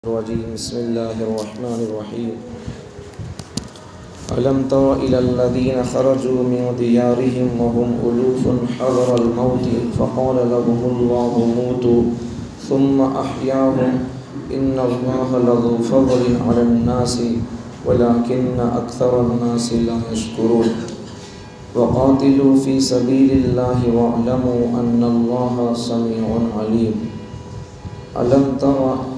الرجيم بسم الله الرحمن الرحيم ألم تر إلى الذين خرجوا من ديارهم وهم ألوف حذر الموت فقال لهم الله موتوا ثم أحياهم إن الله لذو فضل على الناس ولكن أكثر الناس لا يشكرون وقاتلوا في سبيل الله واعلموا أن الله سميع عليم ألم تر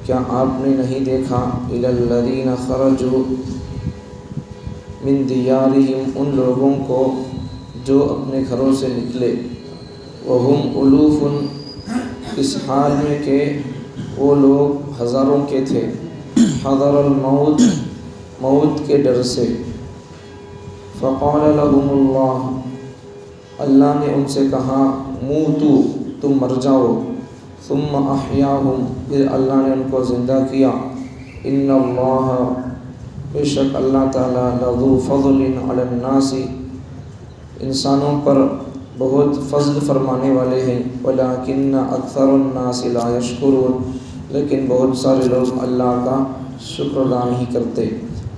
کیا آپ نے نہیں دیکھا الی الذین خرجوا من دیارہم ان لوگوں کو جو اپنے گھروں سے نکلے وہم الوف اس حال میں کہ وہ لوگ ہزاروں کے تھے حذر الموت موت کے ڈر سے فقال لهم اللہ نے ان سے کہا موتو تم مر جاؤ ثم احیاہم پھر اللہ نے ان کو زندہ کیا ان اللہ بے شک اللہ تعالیٰ لذو فضل علی الناس انسانوں پر بہت فضل فرمانے والے ہیں ولکن اکثر الناس لا یشکرون لیکن بہت سارے لوگ اللہ کا شکر ادا نہیں کرتے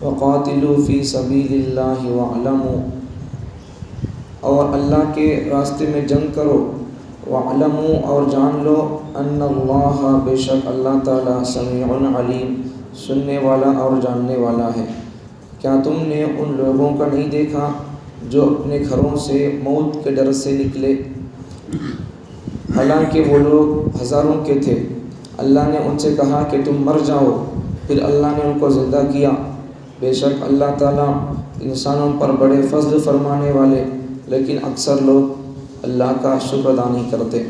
وقاتلوا فی سبیل اللہ واعلموا اور اللہ کے راستے میں جنگ کرو وَعْلَمُوا اور جان لو ان اللہ بے شک اللہ تعالیٰ سمیع علیم سننے والا اور جاننے والا ہے کیا تم نے ان لوگوں کا نہیں دیکھا جو اپنے گھروں سے موت کے ڈر سے نکلے حالانکہ وہ لوگ ہزاروں کے تھے اللہ نے ان سے کہا کہ تم مر جاؤ پھر اللہ نے ان کو زندہ کیا بے شک اللہ تعالیٰ انسانوں پر بڑے فضل فرمانے والے لیکن اکثر لوگ اللہ کا شکر ادا نہیں کرتے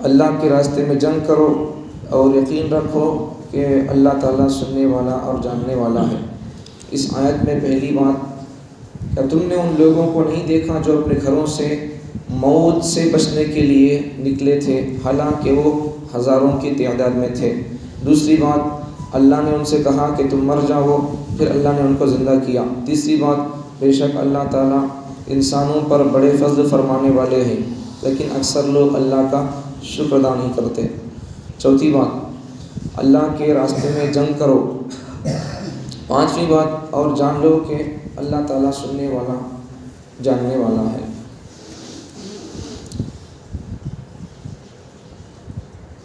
اللہ کے راستے میں جنگ کرو اور یقین رکھو کہ اللہ تعالیٰ سننے والا اور جاننے والا ہے اس آیت میں پہلی بات کیا تم نے ان لوگوں کو نہیں دیکھا جو اپنے گھروں سے موت سے بچنے کے لیے نکلے تھے حالانکہ وہ ہزاروں کی تعداد میں تھے دوسری بات اللہ نے ان سے کہا کہ تم مر جاؤ پھر اللہ نے ان کو زندہ کیا تیسری بات بے شک اللہ تعالیٰ انسانوں پر بڑے فضل فرمانے والے ہیں لیکن اکثر لوگ اللہ کا شکر ادا نہیں کرتے چوتھی بات اللہ کے راستے میں جنگ کرو پانچویں بات اور جان لو کہ اللہ تعالیٰ سننے والا جاننے والا ہے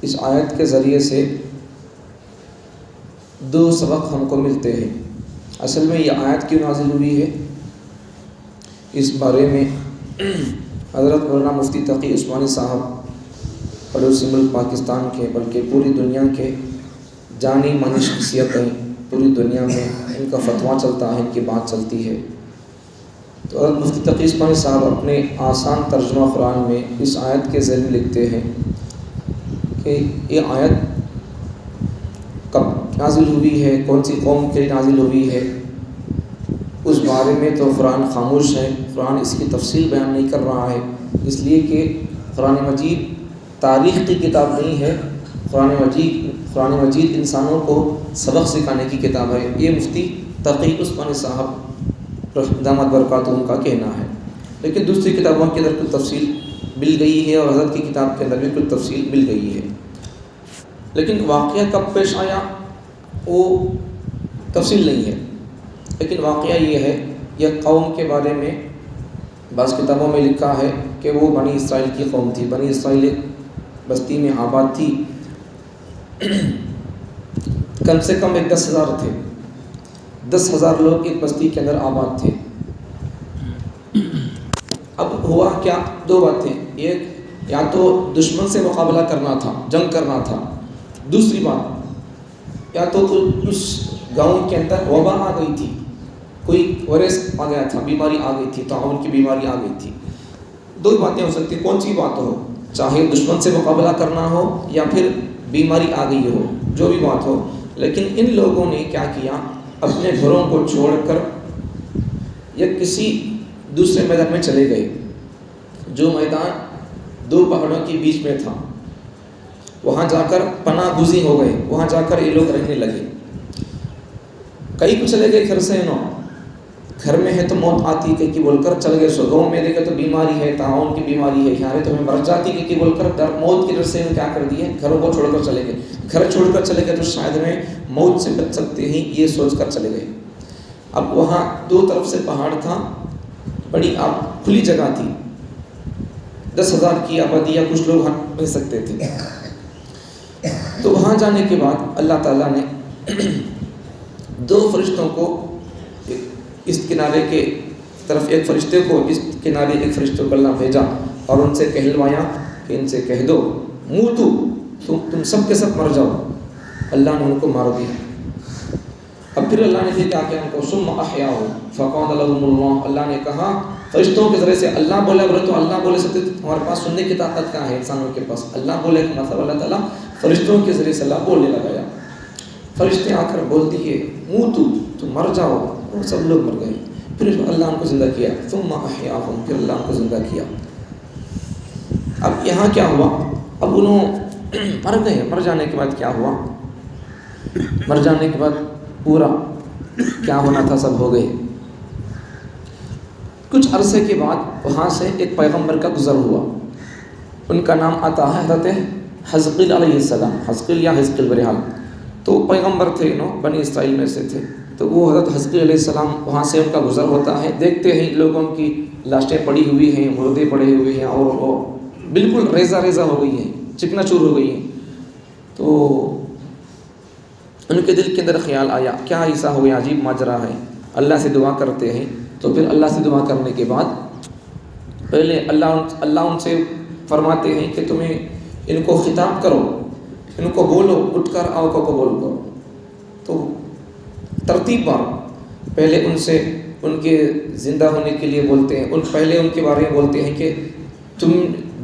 اس آیت کے ذریعے سے دو سبق ہم کو ملتے ہیں اصل میں یہ آیت کیوں نازل ہوئی ہے اس بارے میں حضرت مولانا مفتی تقی عثمانی صاحب پڑوسی ملک پاکستان کے بلکہ پوری دنیا کے جانی مانی شخصیت ہیں پوری دنیا میں ان کا فتویٰ چلتا ہے ان کی بات چلتی ہے تو حضرت مفتی تقی عثمانی صاحب اپنے آسان ترجمہ قرآن میں اس آیت کے ذریعے لکھتے ہیں کہ یہ آیت کب نازل ہوئی ہے کون سی قوم کے لیے نازل ہوئی ہے اس بارے میں تو قرآن خاموش ہے قرآن اس کی تفصیل بیان نہیں کر رہا ہے اس لیے کہ قرآن مجید تاریخ کی کتاب نہیں ہے قرآن مجید انسانوں کو سبق سکھانے کی کتاب ہے یہ مفتی تقی عثمانی صاحب دامت برکاتہم کا کہنا ہے لیکن دوسری کتابوں کے اندر کچھ تفصیل مل گئی ہے اور حضرت کی کتاب کے اندر بھی کچھ تفصیل مل گئی ہے لیکن واقعہ کب پیش آیا وہ تفصیل نہیں ہے لیکن واقعہ یہ ہے یہ قوم کے بارے میں بعض کتابوں میں لکھا ہے کہ وہ بنی اسرائیل کی قوم تھی بنی اسرائیل ایک بستی میں آباد تھی کم سے کم 10,000 تھے 10,000 لوگ ایک بستی کے اندر آباد تھے اب ہوا کیا دو باتیں ایک یا تو دشمن سے مقابلہ کرنا تھا جنگ کرنا تھا دوسری بات یا تو اس گاؤں کے اندر وبا آ گئی تھی کوئی وائرس آ گیا تھا بیماری آ گئی تھی طاعون کی بیماری آ گئی تھی دو باتیں ہو سکتی کون سی بات ہو چاہے دشمن سے مقابلہ کرنا ہو یا پھر بیماری آ گئی ہو جو بھی بات ہو لیکن ان لوگوں نے کیا کیا اپنے گھروں کو چھوڑ کر یا کسی دوسرے میدان میں چلے گئے جو میدان دو پہاڑوں کے بیچ میں تھا وہاں جا کر پناہ گزین ہو گئے وہاں جا کر یہ لوگ رہنے لگے کئی کو چلے گئے گھر سے گھر میں ہے تو موت آتی ہے کہ بول کر چل گئے، سو گاؤں میں دیکھا تو بیماری ہے، تعاون کی بیماری ہے، یہاں تو ہمیں مر جاتی کہ بول کر ڈر موت کی ڈر سے کیا کر دیے، گھروں کو چھوڑ کر چلے گئے. گھر چھوڑ کر چلے گئے تو شاید ہمیں موت سے بچ سکتے ہیں، یہ سوچ کر چلے گئے. اب وہاں دو طرف سے پہاڑ تھا، بڑی کھلی جگہ تھی، 10,000 کی آبادی یا کچھ لوگ وہاں رہ سکتے تھے. تو وہاں جانے کے بعد اللہ تعالیٰ نے 2 فرشتوں کو اس کنارے کے طرف ایک فرشتے کو، اس کنارے ایک فرشتے کو اللہ بھیجا اور ان سے کہلوایا کہ ان سے کہہ دو موتو، تم سب کے سب مر جاؤ. اللہ نے ان کو مار دیا. اب پھر اللہ نے کیا کیا ان کو، ثم احیاہ فقال لهم اللہ، اللہ نے کہا فرشتوں کے ذریعے سے. اللہ بولے تو اللہ بولے سے ہمارے پاس سننے کی طاقت کہاں ہے انسانوں کے پاس؟ اللہ بولے کا مطلب اللہ تعالیٰ فرشتوں کے ذریعے سے اللہ بولنے لگایا. فرشتے آ کر بول دیے موتو، تم مر جاؤ، اور سب لوگ مر گئے. پھر اللہ ان کو زندہ کیا، ثم احیاہم، پھر اللہ ان کو زندہ کیا. اب یہاں کیا ہوا، اب انہوں مر گئے. مر جانے کے بعد کیا ہوا، مر جانے کے بعد پورا کیا ہونا تھا سب ہو گئے. کچھ عرصے کے بعد وہاں سے ایک پیغمبر کا گزر ہوا. ان کا نام آتا ہے حضرت حزقیل علیہ السلام، حزقیل یا حزقیل بہرحال. تو پیغمبر تھے، بنی اسرائیل میں سے تھے. تو وہ حضرت حزقیل علیہ السلام وہاں سے ان کا گزر ہوتا ہے. دیکھتے ہیں لوگوں کی لاشیں پڑی ہوئی ہیں، مردے پڑے ہوئے ہیں، اور وہ بالکل ریزہ ریزہ ہو گئی ہیں، چکنا چور ہو گئی ہیں. تو ان کے دل کے اندر خیال آیا کیا ایسا ہو گیا، عجیب ماجرا ہے. اللہ سے دعا کرتے ہیں. تو پھر اللہ سے دعا کرنے کے بعد پہلے اللہ ان سے فرماتے ہیں کہ تمہیں ان کو خطاب کرو، ان کو بولو، اٹھ کر آؤ کو قبول کرو. تو ترتیب بار پہلے ان سے ان کے زندہ ہونے کے لیے بولتے ہیں. پہلے ان کے بارے میں بولتے ہیں کہ تم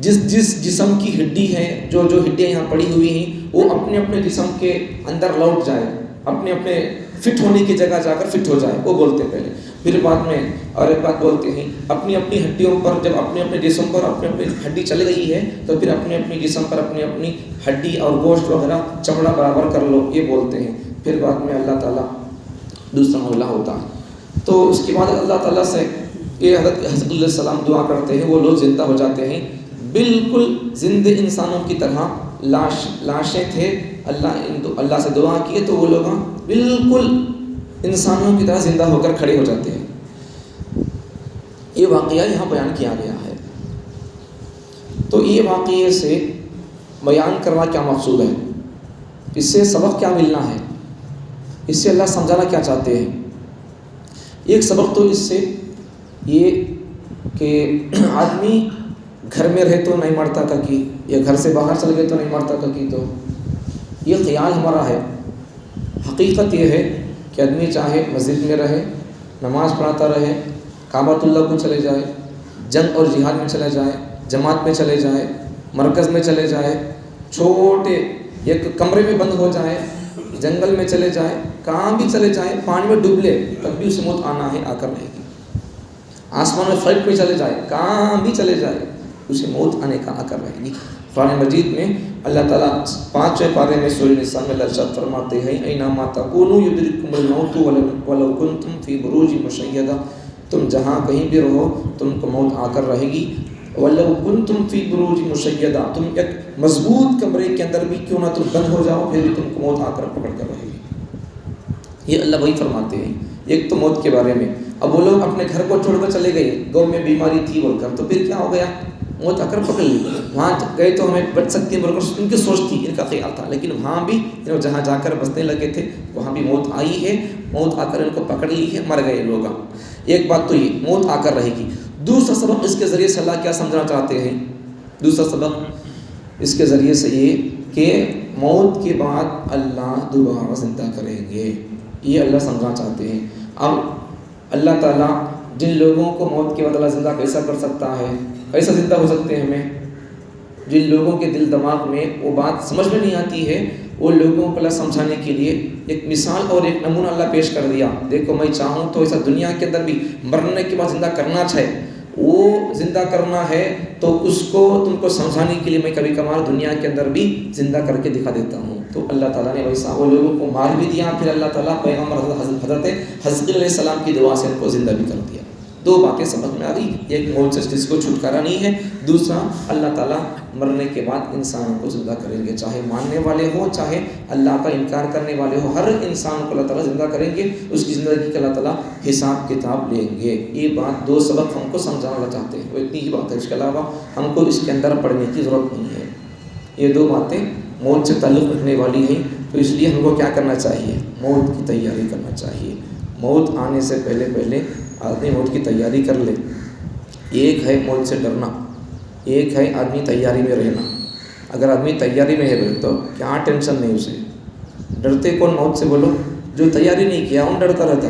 جس جسم کی ہڈی ہے، جو ہڈیاں یہاں پڑی ہوئی ہیں، وہ اپنے اپنے جسم کے اندر لوٹ جائے، اپنے اپنے فٹ ہونے کی جگہ جا کر فٹ ہو جائے، وہ بولتے ہیں پہلے. پھر بعد میں اور ایک بات بولتے ہیں اپنی اپنی ہڈیوں پر، جب اپنے اپنے جسم پر اپنی اپنی ہڈی چل گئی ہے تو پھر اپنے اپنی جسم پر اپنی اپنی ہڈی اور گوشت وغیرہ چمڑا برابر کر لو، یہ بولتے ہیں. پھر بعد میں اللہ تعالیٰ دوسرا معاملہ ہوتا ہے. تو اس کے بعد اللہ تعالیٰ سے یہ حضرت حضرت علیہ السلام دعا کرتے ہیں، وہ لوگ زندہ ہو جاتے ہیں بالکل زندہ انسانوں کی طرح. لاشیں تھے، اللہ سے دعا کیے تو وہ لوگ بالکل انسانوں کی طرح زندہ ہو کر کھڑے ہو جاتے ہیں. یہ واقعہ یہاں بیان کیا گیا ہے. تو یہ واقعے سے بیان کرنا کیا مقصود ہے، اس سے سبق کیا ملنا ہے، اس سے اللہ سمجھانا کیا چاہتے ہیں. ایک سبق تو اس سے یہ کہ آدمی گھر میں رہے تو نہیں مرتا ککی، یا گھر سے باہر چل گئے تو نہیں مرتا ککی. تو یہ خیال ہمارا ہے. حقیقت یہ ہے کہ آدمی چاہے مسجد میں رہے، نماز پڑھاتا رہے، کعبۃ اللہ کو چلے جائے، جنگ اور جہاد میں چلے جائے، جماعت میں چلے جائے، مرکز میں چلے جائے، چھوٹے ایک کمرے میں بند ہو جائے، جنگل میں چلے جائے، کہاں بھی چلے جائے، پانی میں ڈوب لے، تب بھی اسے موت آنا ہے، آ کر رہے گی. آسمان میں فلائٹ میں چلے جائے، کہاں بھی چلے جائے، اسے موت آنے کا آ کر رہے گی. قرآن مجید میں اللہ تعالیٰ 5ویں پارے میں سورہ نساء میں ارشاد فرماتے ہیں اینما تکونوا یدرککم الموت ولو کنتم فی بروج مشیدہ. تم جہاں کہیں بھی رہو تم کو موت آ کر رہے گی. وَلَوْ كُنْتُمْ فِي بُرُوجٍ مُشَيَّدَةٍ، تم ایک مضبوط کمرے کے اندر بھی کیوں نہ تم بند ہو جاؤ، پھر بھی تم کو موت آ کر پکڑ کر رہے گی. یہ اللہ وہی فرماتے ہیں. ایک تو موت کے بارے میں. اب وہ لوگ اپنے گھر کو چھوڑ کر چلے گئے، گاؤں میں بیماری تھی بول کر، تو پھر کیا ہو گیا، موت آ کر پکڑ لی. وہاں گئے تو ہمیں بچ سکتی ہیں بول کر ان کی سوچ تھی، ان کا خیال تھا، لیکن وہاں بھی جہاں جا کر بسنے لگے تھے وہاں بھی موت آئی ہے. موت آ کر ان کو پکڑ لی ہے، مر گئے لوگ. ایک بات تو یہ موت آ کر رہے گی. دوسرا سبق اس کے ذریعے سے اللہ کیا سمجھنا چاہتے ہیں، دوسرا سبق اس کے ذریعے سے یہ کہ موت کے بعد اللہ دوبارہ زندہ کریں گے، یہ اللہ سمجھنا چاہتے ہیں. اب اللہ تعالیٰ جن لوگوں کو موت کے بعد اللہ زندہ کیسا کر سکتا ہے، کیسا زندہ ہو سکتے ہیں، ہمیں جن لوگوں کے دل دماغ میں وہ بات سمجھ میں نہیں آتی ہے، وہ لوگوں کو اللہ سمجھانے کے لیے ایک مثال اور ایک نمونہ اللہ پیش کر دیا. دیکھو میں چاہوں تو ایسا دنیا کے اندر بھی مرنے کے بعد زندہ کرنا چاہے، وہ زندہ کرنا ہے تو اس کو تم کو سمجھانے کے لیے میں کبھی کبھار دنیا کے اندر بھی زندہ کر کے دکھا دیتا ہوں. تو اللہ تعالیٰ نے ویسا وہ لوگوں کو مار بھی دیا، پھر اللہ تعالیٰ پیغمبر حضرت حزقیل علیہ السلام کی دعا سے ان کو زندہ بھی کر دیا۔ دو باتیں سمجھ میں آ گئی، ایک موت سے جس کو چھٹکارا نہیں ہے، دوسرا اللہ تعالیٰ مرنے کے بعد انسانوں کو زندہ کریں گے، چاہے ماننے والے ہوں چاہے اللہ کا انکار کرنے والے ہوں، ہر انسان کو اللہ تعالیٰ زندہ کریں گے، اس کی زندگی کا اللہ تعالیٰ حساب کتاب لیں گے۔ یہ بات دو سبق ہم کو سمجھانا چاہتے ہیں، وہ اتنی ہی بات ہے، اس کے علاوہ ہم کو اس کے اندر پڑھنے کی ضرورت نہیں ہے۔ یہ دو باتیں موت سے تعلق رکھنے والی ہیں، تو اس لیے ہم کو کیا کرنا چاہیے؟ موت کی تیاری کرنا چاہیے۔ موت آنے سے پہلے آدمی موت کی تیاری کر لے۔ ایک ہے موت سے ڈرنا، ایک ہے آدمی تیاری میں رہنا۔ اگر آدمی تیاری میں ہے تو کیا ٹینشن نہیں اسے، ڈرتے کون موت سے؟ بولو، جو تیاری نہیں کیا ان ڈرتا رہتا۔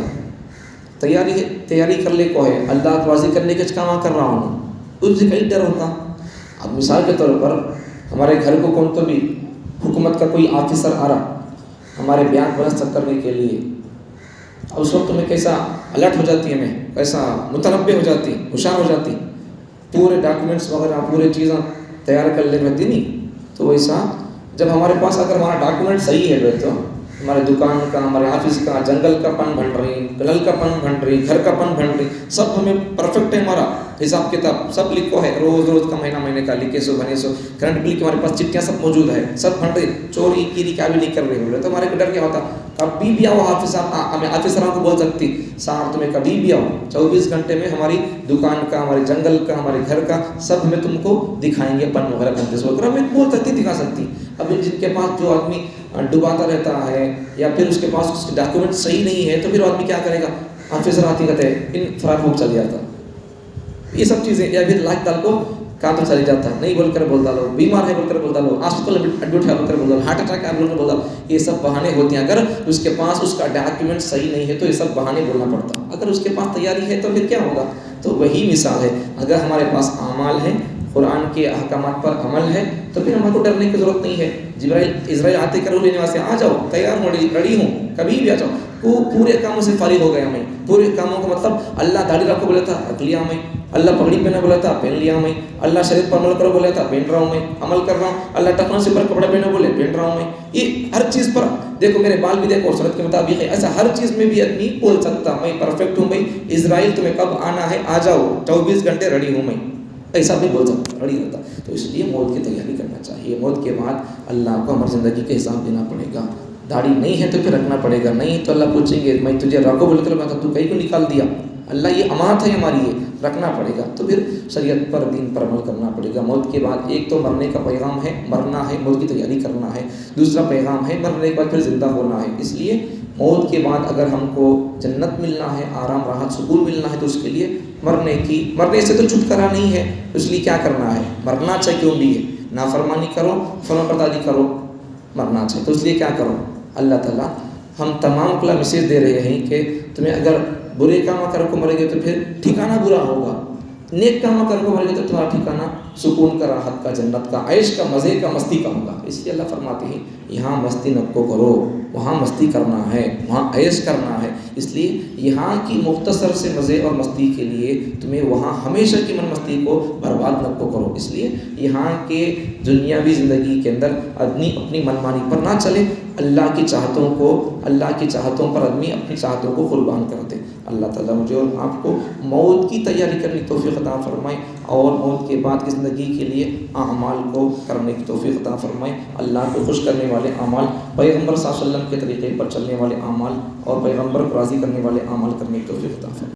تیاری کر لے کو ہے، اللہ کو راضی کرنے کے کام کر رہا ہوں، اس سے کئی ڈر ہوتا۔ اب مثال کے طور پر ہمارے گھر کو کون تو بھی حکومت کا کوئی آفیسر آ رہا ہمارے بیان برست کرنے کے لیے، اس وقت میں کیسا الرٹ ہو جاتی ہے، میں کیسا متنبع ہو جاتی، ہوشیار ہو جاتی، پورے ڈاکیومنٹس وغیرہ پورے چیزیں تیار کر لے رہتی نہیں۔ تو ویسا جب ہمارے پاس اگر ہمارا ڈاکیومنٹ صحیح ہے تو ہمارے دکان کا، ہمارے آفس کا، جنگل کا پن بن رہی، نل کا پن بن رہی، گھر کا پن بن رہی، سب ہمیں پرفیکٹ ہے، ہمارا حساب کتاب سب لکھو ہے، روز کا مہینے کا لکھے سو بنے سو، کرنٹ بل کی ہمارے پاس چٹیاں سب موجود ہے، سب بن رہی، چوری کی کیا بھی نہیں کر رہے، تو ہمارے کو ڈر کیا ہوتا؟ کبھی بھی آؤ آفس، ہمیں آفیسروں کو بول سکتی صاحب تمہیں کبھی بھی آؤ، 24 گھنٹے میں ہماری دکان کا، ہمارے جنگل کا، ہمارے گھر کا سب ہمیں تم کو دکھائیں گے، پن وغیرہ بنتے سو وغیرہ ہمیں بول سکتی، دکھا سکتی۔ اب جن کے پاس جو آدمی ڈباتا رہتا ہے یا پھر اس کے پاس اس کے ڈاکیومنٹ صحیح نہیں ہے، تو پھر آدمی کیا کرے گا؟ آفیسر آتی کہتے ہیں ان فرار ہو چل جاتا، یہ سب چیزیں، یا پھر لاکھ دال کو کہاں تو چلی جاتا ہے، نہیں بول کر بول ڈالو، بیمار ہے بول کر بول ڈالو، ہاسپٹل ایڈمٹ ہے بول کر بول ڈالو، ہارٹ اٹیک ہے بول کر بول ڈالو، یہ سب بہانے ہوتے ہیں۔ اگر اس کے پاس اس کا ڈاکیومنٹ صحیح نہیں ہے تو یہ سب بہانے بولنا پڑتا، اگر اس کے پاس تیاری ہے تو پھر کیا ہوگا؟ تو وہی مثال ہے، اگر ہمارے پاس اعمال ہیں، قرآن کے احکامات پر عمل ہے، تو پھر ہمارے کو ڈرنے کی ضرورت نہیں ہے۔ اسرائیل آتے کرو لینے واسطے آ جاؤ، تیار ہو، ریڈی ہوں، کبھی بھی آ جاؤ، وہ پورے کاموں سے فارغ ہو گیا میں، پورے کاموں کا مطلب اللہ داڑھی رکھو بولا تھا رکھ لیا میں، اللہ پگڑی پہنا بولا تھا پہن لیا میں، اللہ شریعت پر عمل کرو بولا تھا پہن رہا ہوں میں، عمل کر رہا ہوں، اللہ ٹکنا سے پر کپڑا پہنو بولے پہن رہا ہوں میں، یہ ہر چیز پر دیکھو میرے بال بھی دیکھو سنت کے مطابق ہے، ایسا ہر چیز میں بھی آدمی بول سکتا میں پرفیکٹ ہوں بھائی، اسرائیل تمہیں کب آنا ہے آ جاؤ، 24 گھنٹے ریڈی ہوں میں، ایسا بھی بول سکتا، ریڈی رہتا۔ تو اس لیے موت کی تیاری کرنا چاہیے۔ موت کے بعد اللہ کو ہماری زندگی کے حساب دینا پڑے گا، داڑھی نہیں ہے تو پھر رکھنا پڑے گا، نہیں تو اللہ پوچھیں گے میں تجھے رکھو بول کر بتا تو کہیں کو نکال دیا، اللہ یہ امانت ہے ہماری، یہ رکھنا پڑے گا، تو پھر شریعت پر دین پر عمل کرنا پڑے گا۔ موت کے بعد ایک تو مرنے کا پیغام ہے، مرنا ہے، موت کی تیاری کرنا ہے، دوسرا پیغام ہے مرنے کے بعد پھر زندہ ہونا ہے۔ اس لیے موت کے بعد اگر ہم کو جنت ملنا ہے، آرام راحت سکون ملنا ہے، تو اس کے لیے مرنے سے تو چھٹکارا نہیں ہے، اس لیے کیا کرنا ہے؟ مرنا چاہے کیوں بھی ہے، نافرمانی کرو، فرما برداری کرو، مرنا چاہیے، تو اس لیے کیا کرو؟ اللہ تعالیٰ ہم تمام کو میسیج دے رہے ہیں کہ تمہیں اگر برے کام کر کو مرے گے تو پھر ٹھکانہ برا ہوگا، نیک کام کر کو مرے گے تو تمہارا ٹھکانہ سکون کا، راحت کا، جنت کا، عیش کا، مزے کا، مستی کا ہوگا۔ اس لیے اللہ فرماتے ہیں یہاں مستی نہ کو کرو، وہاں مستی کرنا ہے، وہاں عیش کرنا ہے، اس لیے یہاں کی مختصر سے مزے اور مستی کے لیے تمہیں وہاں ہمیشہ کی من مستی کو برباد نہ کو کرو۔ اس لیے یہاں کے دنیاوی زندگی کے اندر آدمی اپنی منمانی پر نہ چلے، اللہ کی چاہتوں پر آدمی اپنی چاہتوں کو قربان کر دے۔ اللہ تعالیٰ مجھے اور آپ کو موت کی تیاری کرنے کی توفیق عطا فرمائے، اور موت کے بعد کی زندگی کے لیے اعمال کو کرنے کی توفیق عطا فرمائے۔ اللہ کو خوش کرنے والے اعمال، پیغمبر صلی اللہ علیہ وسلم کے طریقے پر چلنے والے اعمال، اور پیغمبر کو راضی کرنے والے اعمال کرنے کی توفیق عطا فرمائے۔